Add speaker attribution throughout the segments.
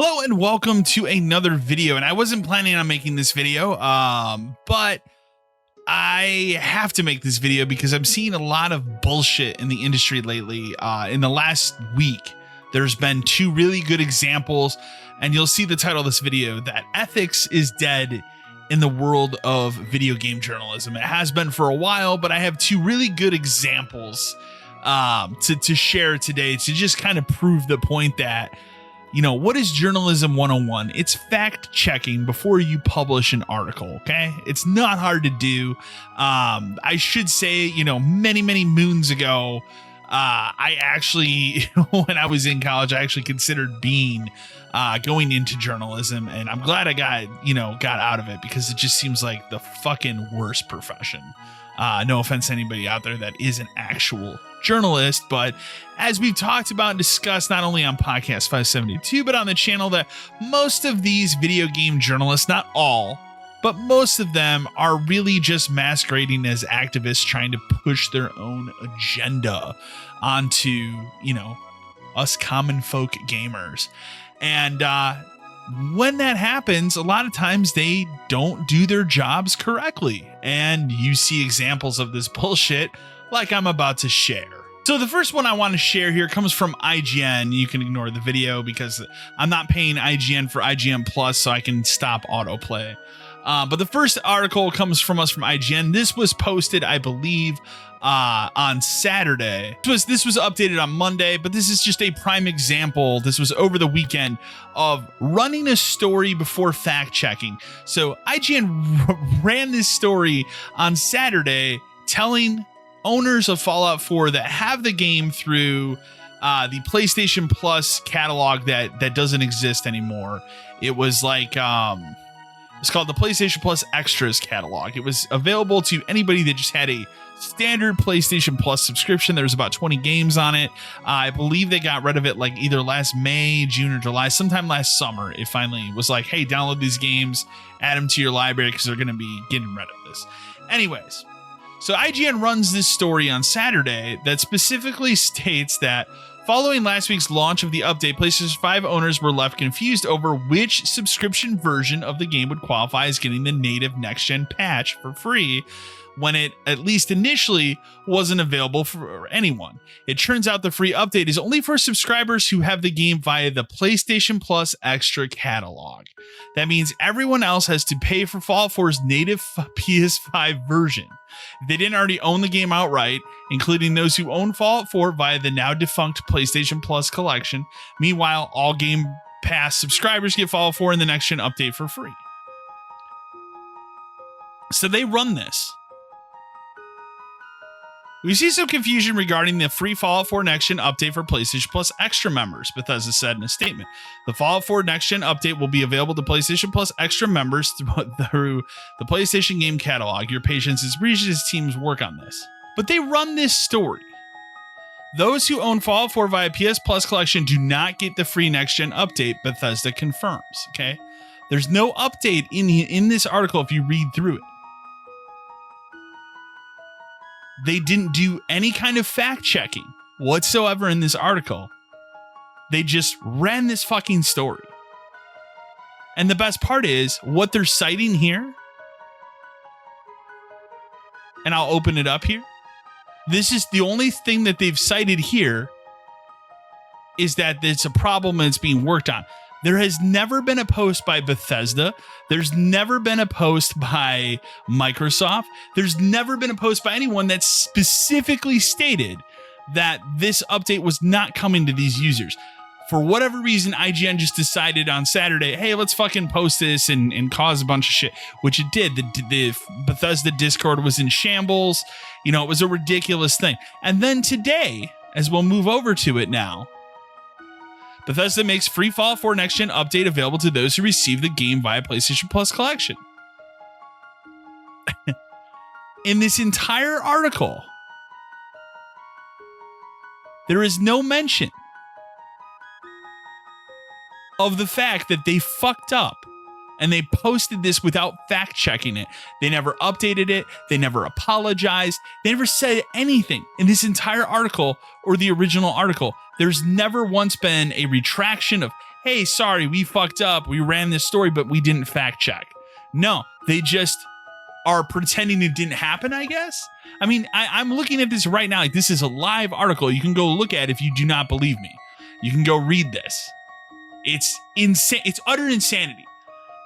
Speaker 1: Hello and welcome to another video. And I wasn't planning on making this video, but I have to make this video because I'm seeing a lot of bullshit in the industry lately. In the last week, there's been two really good examples, and you'll see the title of this video that ethics is dead in the world of video game journalism. It has been for a while, but I have two really good examples to share today to just kind of prove the point that, you know, what is journalism 101? It's fact checking before you publish an article. Okay. It's not hard to do. I should say, you know, many moons ago, I actually, when I was in college, I actually considered going into journalism, and I'm glad I got out of it because it just seems like the fucking worst profession. No offense to anybody out there that is an actual journalist, but as we've talked about and discussed not only on podcast 572 but on the channel, that most of these video game journalists, not all, but most of them are really just masquerading as activists trying to push their own agenda onto, you know, us common folk gamers. And when that happens, a lot of times they don't do their jobs correctly, and you see examples of this bullshit like I'm about to share. So the first one I want to share here comes from IGN. You can ignore the video because I'm not paying IGN for IGN Plus, so I can stop autoplay. But the first article comes from IGN. This was posted, I believe, on Saturday. This was updated on Monday, but this is just a prime example. This was over the weekend of running a story before fact checking. So IGN ran this story on Saturday telling owners of Fallout 4 that have the game through the PlayStation Plus catalog that doesn't exist anymore. It was like it's called the PlayStation Plus Extras catalog. It was available to anybody that just had a standard PlayStation Plus subscription. There was about 20 games on it. I believe they got rid of it like either last May, June, or July, sometime last summer. It finally was like, hey, download these games, add them to your library because they're going to be getting rid of this. Anyways, so IGN runs this story on Saturday that specifically states that following last week's launch of the update, PlayStation 5 owners were left confused over which subscription version of the game would qualify as getting the native next-gen patch for free, when it, at least initially, wasn't available for anyone. It turns out the free update is only for subscribers who have the game via the PlayStation Plus Extra catalog. That means everyone else has to pay for Fallout 4's native PS5 version. If they didn't already own the game outright, including those who own Fallout 4 via the now defunct PlayStation Plus collection. Meanwhile, all Game Pass subscribers get Fallout 4 in the next gen update for free. So they run this. We see some confusion regarding the free Fallout 4 Next Gen update for PlayStation Plus Extra members, Bethesda said in a statement. The Fallout 4 Next Gen update will be available to PlayStation Plus Extra members through the PlayStation game catalog. Your patience is reached as teams work on this. But they run this story. Those who own Fallout 4 via PS Plus collection do not get the free Next Gen update, Bethesda confirms. Okay, there's no update in this article if you read through it. They didn't do any kind of fact checking whatsoever in this article. They just ran this fucking story. And the best part is what they're citing here. And I'll open it up here. This is the only thing that they've cited here is that it's a problem and it's being worked on. There has never been a post by Bethesda. There's never been a post by Microsoft. There's never been a post by anyone that specifically stated that this update was not coming to these users. For whatever reason, IGN just decided on Saturday, hey, let's fucking post this and cause a bunch of shit, which it did. The Bethesda Discord was in shambles. You know, it was a ridiculous thing. And then today, as we'll move over to it now, Bethesda makes free Fallout 4 Next Gen update available to those who receive the game via PlayStation Plus collection. In this entire article, there is no mention of the fact that they fucked up and they posted this without fact checking it. They never updated it. They never apologized. They never said anything in this entire article or the original article. There's never once been a retraction of, hey, sorry, we fucked up. We ran this story, but we didn't fact check. No, they just are pretending it didn't happen, I guess. I mean, I'm looking at this right now. Like, this is a live article. You can go look at it if you do not believe me. You can go read this. It's insane. It's utter insanity.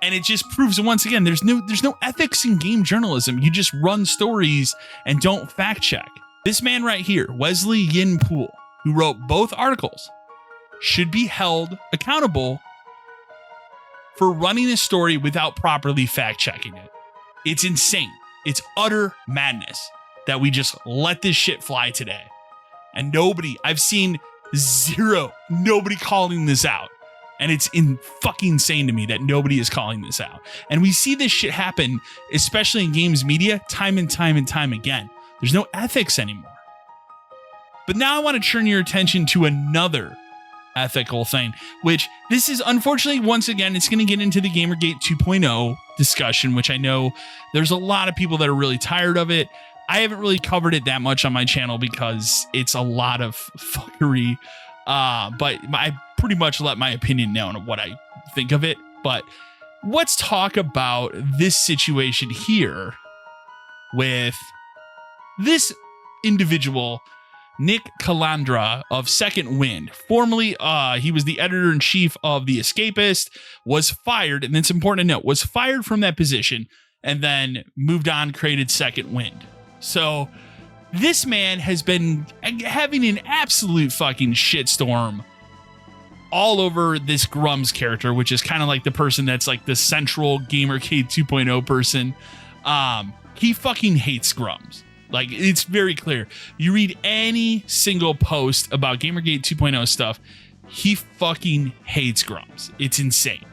Speaker 1: And it just proves once again, there's no ethics in game journalism. You just run stories and don't fact check. This man right here, Wesley Yin Poole, who wrote both articles, should be held accountable for running a story without properly fact checking it. It's insane. It's utter madness that we just let this shit fly today. And I've seen nobody calling this out. And it's fucking insane to me that nobody is calling this out. And we see this shit happen, especially in games media, time and time and time again. There's no ethics anymore. But now I want to turn your attention to another ethical thing, which this is unfortunately, once again, it's going to get into the Gamergate 2.0 discussion, which I know there's a lot of people that are really tired of it. I haven't really covered it that much on my channel because it's a lot of fuckery. But I pretty much let my opinion known of what I think of it. But let's talk about this situation here with this individual, Nick Calandra of Second Wind. Formerly, he was the editor-in-chief of The Escapist, was fired, and it's important to note, was fired from that position, and then moved on, created Second Wind. So this man has been having an absolute fucking shitstorm all over this Grums character, which is kind of like the person that's like the central Gamergate 2.0 person. He fucking hates Grums. Like, it's very clear. You read any single post about Gamergate 2.0 stuff, he fucking hates Grums. It's insane.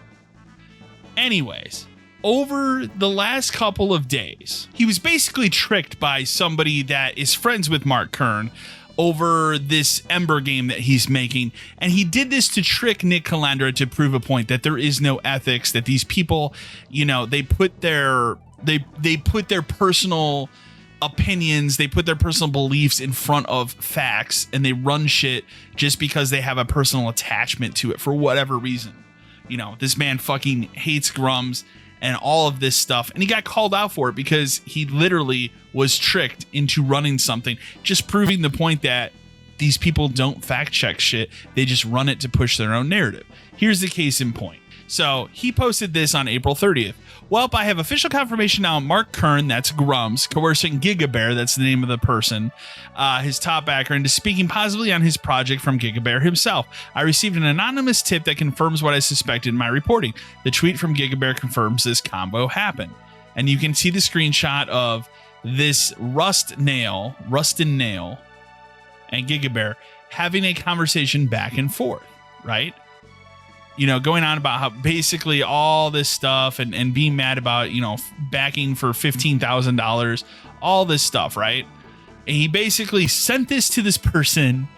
Speaker 1: Anyways, over the last couple of days, he was basically tricked by somebody that is friends with Mark Kern over this Ember game that he's making. And he did this to trick Nick Calandra to prove a point that there is no ethics, that these people, you know, they put their personal opinions, they put their personal beliefs in front of facts, and they run shit just because they have a personal attachment to it for whatever reason. You know, this man fucking hates Grums and all of this stuff, and he got called out for it because he literally was tricked into running something, just proving the point that these people don't fact check shit. They just run it to push their own narrative. Here's the case in point. So he posted this on April 30th. Well, I have official confirmation now. Mark Kern, that's Grums, coercing Gigabear, that's the name of the person, his top backer, into speaking positively on his project from Gigabear himself. I received an anonymous tip that confirms what I suspected in my reporting. The tweet from Gigabear confirms this combo happened. And you can see the screenshot of this Rustin Nail, and Gigabear having a conversation back and forth, right? You know, going on about how basically all this stuff and being mad about, you know, backing for $15,000, all this stuff, right? And he basically sent this to this person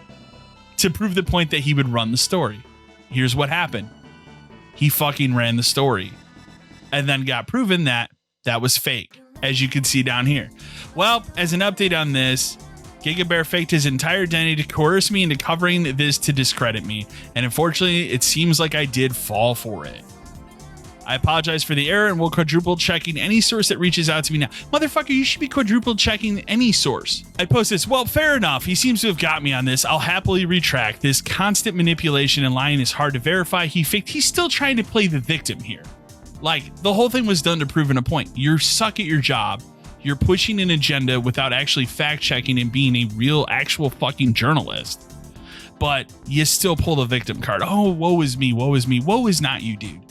Speaker 1: to prove the point that he would run the story. Here's what happened. He fucking ran the story and then got proven that that was fake, as you can see down here. Well, as an update on this, Gigabear faked his entire identity to coerce me into covering this to discredit me, and unfortunately, it seems like I did fall for it. I apologize for the error and will quadruple checking any source that reaches out to me now. Motherfucker, you should be quadruple checking any source. I post this. Well, fair enough. He seems to have got me on this. I'll happily retract. This constant manipulation and lying is hard to verify. He's still trying to play the victim here. Like, the whole thing was done to prove a point. You suck at your job. You're pushing an agenda without actually fact-checking and being a real, actual fucking journalist. But you still pull the victim card. Oh, woe is me, woe is me. Woe is not you, dude.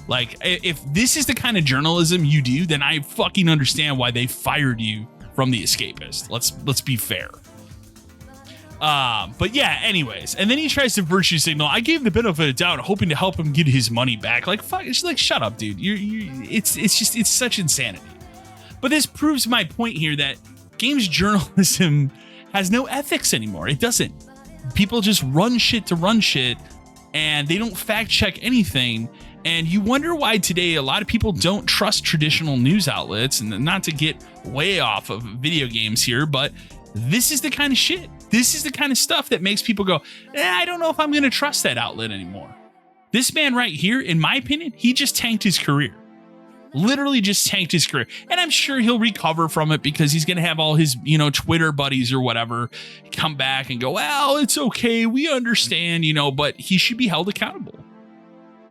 Speaker 1: Like, if this is the kind of journalism you do, then I fucking understand why they fired you from The Escapist. Let's be fair. But yeah, anyways. And then he tries to virtue signal. I gave the benefit of the doubt, hoping to help him get his money back. Like, fuck, it's like, shut up, dude. It's such insanity. But this proves my point here that games journalism has no ethics anymore. It doesn't. People just run shit to run shit, and they don't fact check anything. And you wonder why today a lot of people don't trust traditional news outlets. And not to get way off of video games here, but this is the kind of shit. This is the kind of stuff that makes people go, I don't know if I'm going to trust that outlet anymore. This man right here, in my opinion, he just tanked his career. Literally just tanked his career. And I'm sure he'll recover from it because he's going to have all his, Twitter buddies or whatever come back and go, well, it's okay. We understand, but he should be held accountable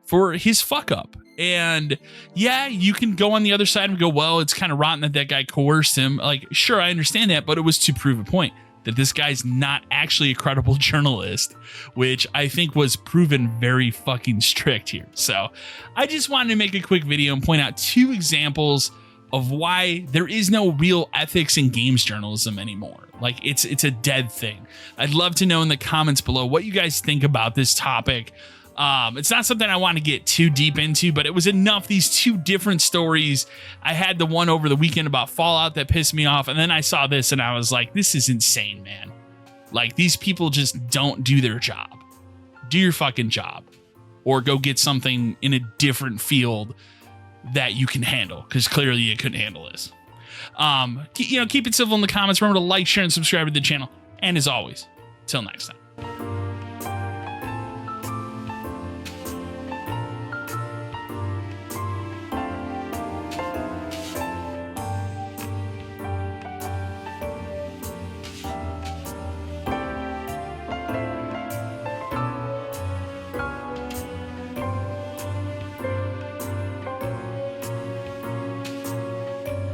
Speaker 1: for his fuck up. And yeah, you can go on the other side and go, well, it's kind of rotten that guy coerced him. Like, sure, I understand that, but it was to prove a point that this guy's not actually a credible journalist, which I think was proven very fucking strict here. So I just wanted to make a quick video and point out 2 examples of why there is no real ethics in games journalism anymore. Like, it's a dead thing. I'd love to know in the comments below what you guys think about this topic. It's not something I want to get too deep into, but it was enough. These 2 different stories. I had the one over the weekend about Fallout that pissed me off. And then I saw this and I was like, this is insane, man. Like, these people just don't do their job. Do your fucking job, or go get something in a different field that you can handle, because clearly you couldn't handle this. Keep it civil in the comments. Remember to like, share, and subscribe to the channel. And as always, till next time.